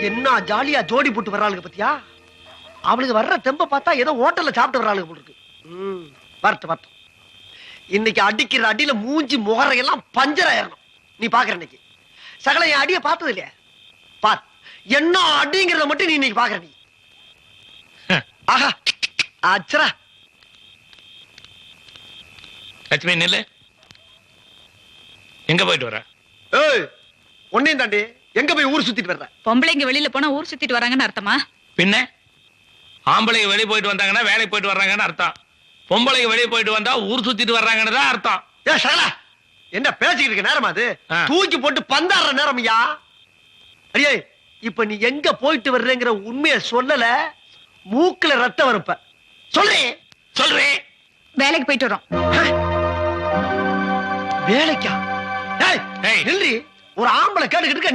என்ன ஜாலியா ஜோடி போட்டு வர்றாளுங்க பத்தியா? அவளுக்கு வர்ற தெம்ப பார்த்தா ஏதோ ஹோட்டல்ல சாப்பிட்டு வர்றாளுங்க போல இருக்கு. வரட்டும் வரட்டும். இன்னைக்கு அடிக்கிற அடியில மூஞ்சி முகரையெல்லாம் பஞ்சராயிரணும். நீ பாக்குற இன்னைக்கு சகல என் அடிய பார்த்தது இல்லையா? பார் என்ன அடிங்கிறத மட்டும் நீ இன்னைக்கு பாக்குற. நீ ஆஹா அச்சரா. லட்சுமி நில்லு. எங்க போயிட்டு வர? ஏய் ஒன்னையும் தாண்டி எங்க போய் ஊர் சுத்திட்டு வர்ற? பொம்பளைங்க வெளியில போனா ஊர் சுத்திட்டு வராங்கன்னு அர்த்தமா? பின்ன ஆம்பளைங்க வெளியே போயிட்டு வந்தாங்கன்னா வேலைக்கு போயிட்டு வர்றாங்கன்னு அர்த்தம். பொம்பளைங்க வெளியே போயிட்டு வந்தா ஊர் சுத்திட்டு வர்றாங்கன்னு தான் அர்த்தம். ஏ சகலா என்ன பேசிக்கிட்டு இருக்க நேரமா அது? தூக்கி போட்டு பந்தாடுற நேரம் ஐயா. அடியே இப்ப நீ எங்க போயிட்டு வர்றேங்கிற உண்மையை சொல்லல, மூக்குல ரத்தம் வரப்ப சொல்றேன் சொல்றேன். வேலைக்கு போயிட்டு வரோம். வேலைக்கா? ஏய் நில்றி. ஒரு ஆம்பளை கேட்டுக்கிட்டு இருக்க, நீ